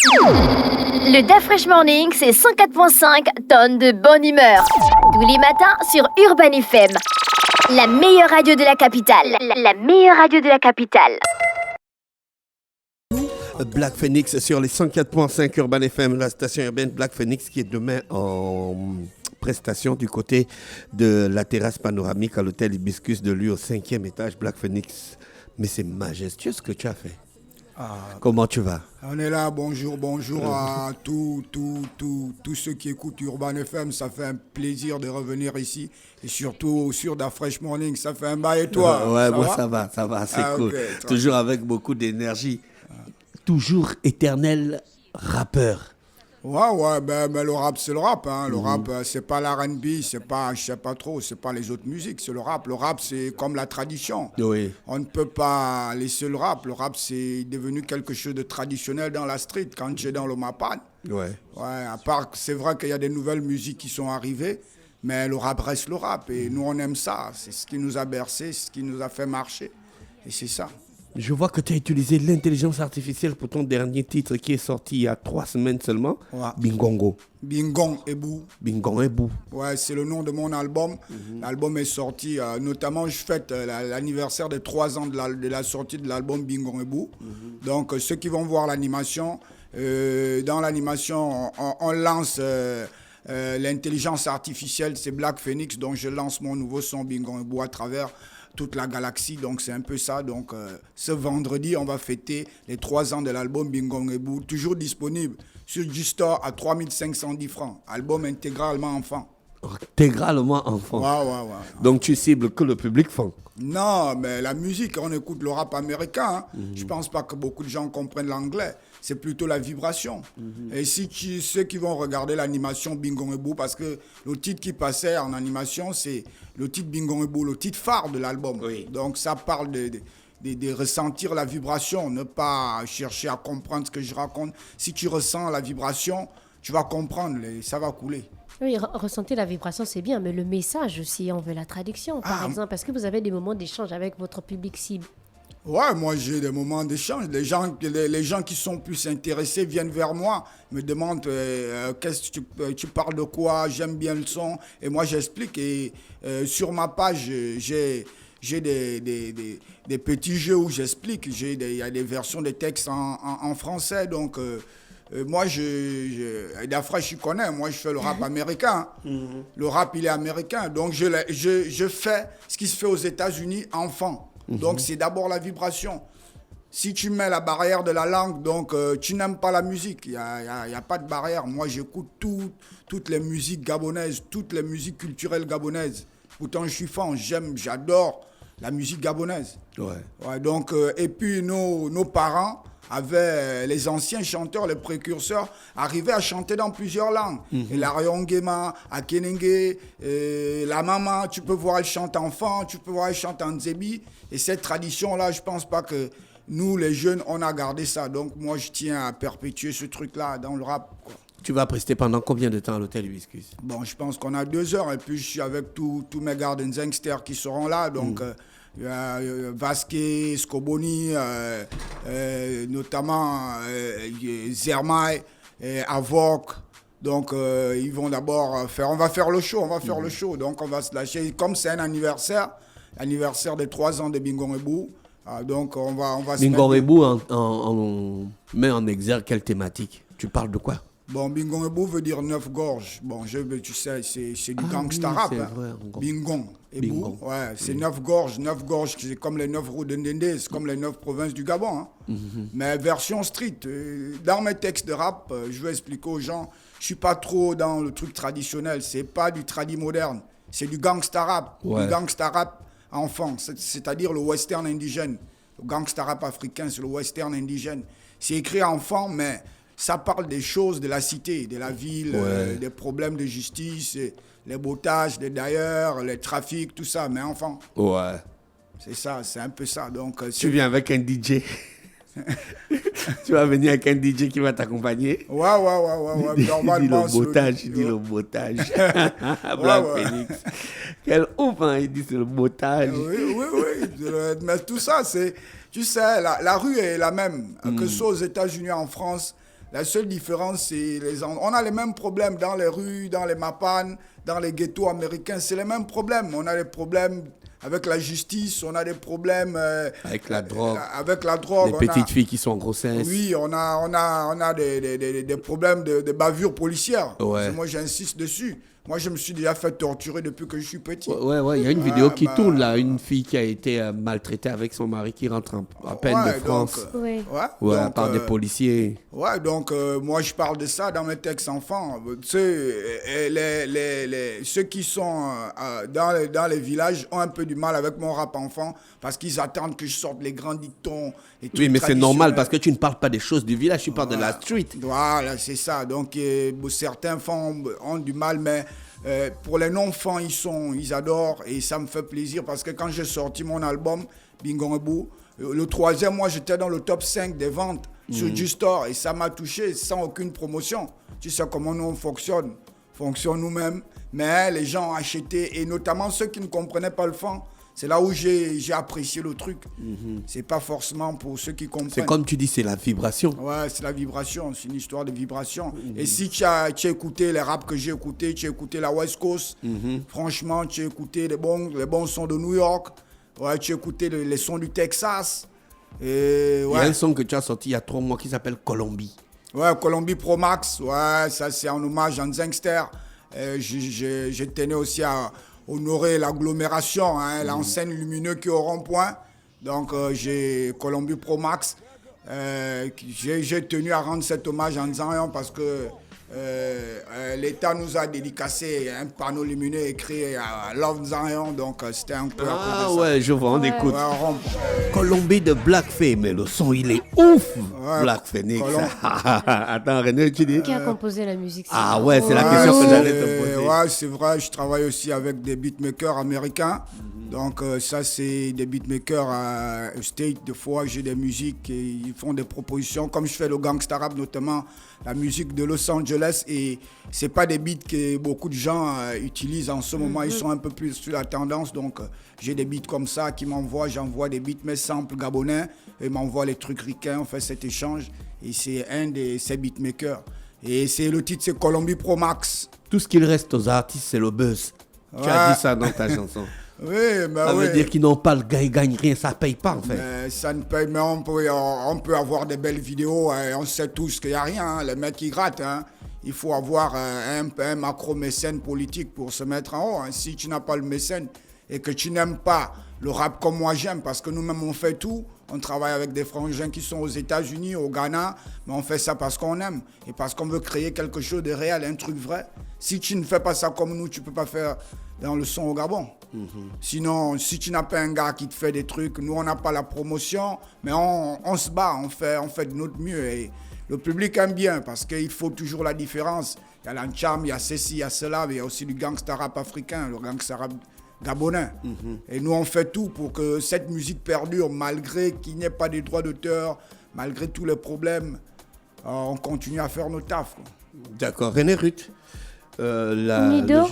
Le DAF Fresh Morning, c'est 104.5 tonnes de bonne humeur. Tous les matins sur Urban FM. La meilleure radio de la capitale. La meilleure radio de la capitale. Black Phoenix sur les 104.5 Urban FM, la station urbaine Black Phoenix qui est demain en prestation du côté de la terrasse panoramique à l'hôtel Hibiscus de lui au 5e étage. Black Phoenix, mais c'est majestueux ce que tu as fait. Comment tu vas? On est là, bonjour à tous ceux qui écoutent Urban FM. Ça fait un plaisir de revenir ici. Et surtout sur Da Fresh Morning, ça fait un bail et toi? Ouais, moi ça va, c'est cool. Okay, toujours avec beaucoup d'énergie. Toujours éternel rappeur. Ouais, ben le rap, c'est le rap. Hein. Le rap, c'est pas l'R&B, c'est pas, je sais pas trop, c'est pas les autres musiques, c'est le rap. Le rap, c'est comme la tradition. Oui. On ne peut pas laisser le rap. Le rap, c'est devenu quelque chose de traditionnel dans la street. Quand j'ai dans le Mapan, Ouais, à part que c'est vrai qu'il y a des nouvelles musiques qui sont arrivées, mais le rap reste le rap. Et nous, on aime ça. C'est ce qui nous a bercé, c'est ce qui nous a fait marcher. Et c'est ça. Je vois que tu as utilisé l'intelligence artificielle pour ton dernier titre qui est sorti il y a 3 semaines seulement. Ouais. Bingongo. Bingong et Bou. Bingon et Bou. Ouais, c'est le nom de mon album. L'album est sorti, notamment je fête l'anniversaire des 3 ans de la sortie de l'album Bingong et Bou. Donc ceux qui vont voir l'animation, dans l'animation on lance l'intelligence artificielle, c'est Black Phoenix, donc je lance mon nouveau son Bingong et Bou à travers toute la galaxie, donc c'est un peu ça. Donc ce vendredi, on va fêter les 3 ans de l'album Bingong et Bou, toujours disponible sur G-Store à 3510 francs. Album intégralement enfant. Intégralement enfant. Ouais. Donc tu cibles que le public funk. Non, mais la musique, on écoute le rap américain. Hein. Je pense pas que beaucoup de gens comprennent l'anglais. C'est plutôt la vibration. Et si ceux qui vont regarder l'animation Bingong et Bou, parce que le titre qui passait en animation, c'est le titre Bingong et Bou, le titre phare de l'album. Oui. Donc ça parle de ressentir la vibration, ne pas chercher à comprendre ce que je raconte. Si tu ressens la vibration, tu vas comprendre, ça va couler. Oui, ressentir la vibration, c'est bien, mais le message aussi, on veut la traduction, par exemple, parce que vous avez des moments d'échange avec votre public cible. Ouais, moi j'ai des moments d'échange. Les gens qui sont plus intéressés viennent vers moi, me demandent qu'est-ce que tu parles de quoi, j'aime bien le son. Et moi j'explique. Et sur ma page, j'ai des petits jeux où j'explique. Il y a des versions des textes en français. Donc moi, Da Fresh, je connais. Moi, je fais le rap américain. Le rap, il est américain. Donc je fais ce qui se fait aux États-Unis enfant. Donc, c'est d'abord la vibration. Si tu mets la barrière de la langue, donc tu n'aimes pas la musique. Il n'y a pas de barrière. Moi, j'écoute toutes les musiques gabonaises, toutes les musiques culturelles gabonaises. Pourtant, je suis fan, j'adore la musique gabonaise. Ouais, donc, et puis, nos parents avaient, les anciens chanteurs, les précurseurs, arrivaient à chanter dans plusieurs langues. Et la Ryongema, Akenenge, la maman, tu peux voir, elle chante en fan, tu peux voir, elle chante en Nzebi. Et cette tradition-là, je ne pense pas que nous, les jeunes, on a gardé ça. Donc, moi, je tiens à perpétuer ce truc-là dans le rap, quoi. Tu vas prester pendant combien de temps à l'hôtel Hibiscus? Bon, je pense qu'on a 2 heures. Et puis, je suis avec tous mes garden gangsters qui seront là. Donc, Vasquez, Scoboni, notamment Zermaï, Avoc. Donc, ils vont d'abord on va faire le show. Donc, on va se lâcher. Comme c'est un anniversaire des 3 ans de Bingong et Bou, donc on va se Bingong et Bou on met en exergue quelle thématique? Tu parles de quoi? Bon, Bingong et Bou veut dire 9 gorges. Bon, tu sais, c'est du gangsta rap. Hein. Vrai, Bingong et Bou, ouais, c'est 9 gorges. 9 gorges, c'est comme les 9 routes de Ndendé, c'est comme les 9 provinces du Gabon. Hein. Mais version street. Dans mes textes de rap, je veux expliquer aux gens, je suis pas trop dans le truc traditionnel. C'est pas du tradi moderne. C'est du gangsta rap. Ouais. Du gangsta rap enfant, c'est-à-dire le western indigène. Le gangsta rap africain, c'est le western indigène. C'est écrit enfant, mais ça parle des choses de la cité, de la ville, des problèmes de justice, les bottages, les d'ailleurs, les trafics, tout ça, mais enfant. Ouais. C'est ça, c'est un peu ça. Donc, Tu viens avec un DJ. Tu vas venir avec un DJ qui va t'accompagner. Ouais. Normalement, il dit le bottage. Black Phoenix. Quel ouf, hein, il dit c'est le bottage. Oui. Mais tout ça, c'est... Tu sais, la rue est la même. Que ce soit aux États-Unis, en France, La seule différence, c'est on a les mêmes problèmes dans les rues, dans les mapanes, dans les ghettos américains. C'est les mêmes problèmes. On a des problèmes avec la justice, on a des problèmes avec la drogue. Avec la drogue. Les petites filles qui sont en grossesse. Oui, on a des problèmes de bavure policière. Ouais. Moi, j'insiste dessus. Moi, je me suis déjà fait torturer depuis que je suis petit. Ouais. Il y a une vidéo qui tourne là, une fille qui a été maltraitée avec son mari qui rentre à peine de France. Donc, par des policiers. Ouais, donc moi, je parle de ça dans mes textes enfants. Ceux qui sont dans les villages ont un peu du mal avec mon rap enfant parce qu'ils attendent que je sorte les grands dictons. Oui, mais c'est normal parce que tu ne parles pas des choses du village, tu parles de la street. Voilà, c'est ça. Donc, certains fans ont du mal, mais pour les non-fans, ils adorent et ça me fait plaisir parce que quand j'ai sorti mon album, Bingongebou, le 3e mois, j'étais dans le top 5 des ventes sur G-Store et ça m'a touché sans aucune promotion. Tu sais comment nous on fonctionne nous-mêmes, mais les gens ont acheté et notamment ceux qui ne comprenaient pas le fan. C'est là où j'ai apprécié le truc. C'est pas forcément pour ceux qui comprennent. C'est comme tu dis, c'est la vibration. Ouais, c'est la vibration. C'est une histoire de vibration. Et si tu as écouté les raps que j'ai écoutés, tu as écouté la West Coast, franchement, tu as écouté les bons sons de New York, ouais, tu as écouté les sons du Texas. Et, ouais. Il y a un son que tu as sorti il y a 3 mois qui s'appelle Colombie. Ouais, Colombie Pro Max. Ouais, ça c'est en hommage à Zangster. Je tenais aussi à honorer l'agglomération, l'enseigne lumineuse qui est au rond-point. Donc, j'ai Colombie Pro Max. J'ai tenu à rendre cet hommage en disant parce que l'État nous a dédicacé un panneau lumineux écrit à Love Zion. Donc, c'était un peu à cause de ça. Ah ouais, je vois, on écoute. Colombie de Black Phoenix, mais le son, il est ouf. Ouais, Black Phoenix. Attends, René, tu dis qui a composé la musique? Ah ouais, c'est la question que j'allais te poser. Ouais, c'est vrai, je travaille aussi avec des beatmakers américains. Donc ça, c'est des beatmakers à State. Des fois, j'ai des musiques et ils font des propositions. Comme je fais le gangsta rap, notamment la musique de Los Angeles. Et c'est pas des beats que beaucoup de gens utilisent en ce moment. Ils sont un peu plus sur la tendance. Donc j'ai des beats comme ça qui m'envoient. J'envoie des beats, mes samples gabonais. Et ils m'envoient les trucs ricains. On fait cet échange. Et c'est un de ces beatmakers. Et le titre, c'est Colombie Pro Max. Tout ce qu'il reste aux artistes, c'est le buzz. Tu as dit ça dans ta chanson. Oui, ça veut dire qu'ils n'ont pas le gain, ils gagnent rien, ça paye pas en fait. Ça ne paye, mais on peut avoir des belles vidéos, on sait tous qu'il n'y a rien, les mecs qui grattent. Il faut avoir un macro-mécène politique pour se mettre en haut. Si tu n'as pas le mécène et que tu n'aimes pas le rap comme moi j'aime, parce que nous-mêmes on fait tout, on travaille avec des frangins qui sont aux États-Unis, au Ghana, mais on fait ça parce qu'on aime et parce qu'on veut créer quelque chose de réel, un truc vrai. Si tu ne fais pas ça comme nous, tu ne peux pas faire dans le son au Gabon. Sinon, si tu n'as pas un gars qui te fait des trucs, nous on n'a pas la promotion, mais on se bat, on fait de notre mieux. Et le public aime bien parce qu'il faut toujours la différence. Il y a l'ancham, il y a ceci, il y a cela, mais il y a aussi du gangsta rap africain, le gangsta rap gabonais. Et nous on fait tout pour que cette musique perdure malgré qu'il n'y ait pas de droits d'auteur, malgré tous les problèmes. On continue à faire nos tafs. D'accord. René Ruth. Nido.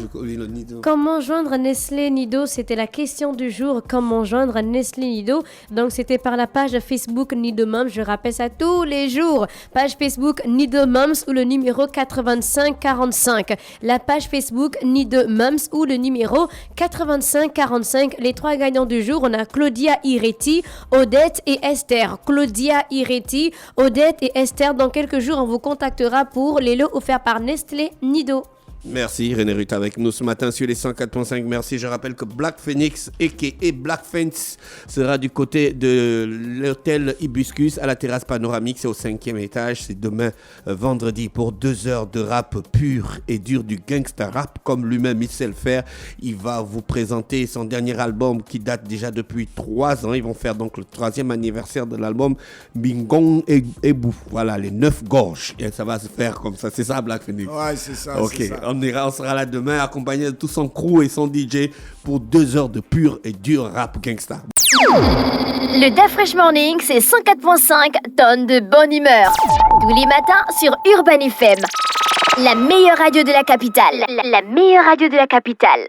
Comment joindre Nestlé Nido? C'était la question du jour. Comment joindre Nestlé Nido? Donc c'était par la page Facebook Nido Mums. Je rappelle ça tous les jours. Page Facebook Nido Mums ou le numéro 8545. La page Facebook Nido Mums ou le numéro 8545. Les 3 gagnants du jour, on a Claudia Iretti, Odette et Esther. Claudia Iretti, Odette et Esther. Dans quelques jours, on vous contactera pour les lots offerts par Nestlé Nido. Merci René Ruth avec nous ce matin sur les 104.5. Merci. Je rappelle que Black Phoenix a.k.a. Black Fence sera du côté de l'hôtel Hibiscus à la terrasse panoramique. C'est au 5e étage. C'est demain vendredi pour 2 heures de rap pur et dur, du gangsta rap comme lui-même il sait le faire. Il va vous présenter son dernier album qui date déjà depuis 3 ans. Ils vont faire donc le 3e anniversaire de l'album Bingong et Bou. Voilà, les 9 gorges. Et ça va se faire comme ça. C'est ça Black Phoenix? Ouais, c'est ça. Ok. C'est ça. On sera là demain accompagné de tout son crew et son DJ pour 2 heures de pur et dur rap gangsta. Le Da Fresh Morning, c'est 104.5 tonnes de bonne humeur. Tous les matins sur Urban FM. La meilleure radio de la capitale. La meilleure radio de la capitale.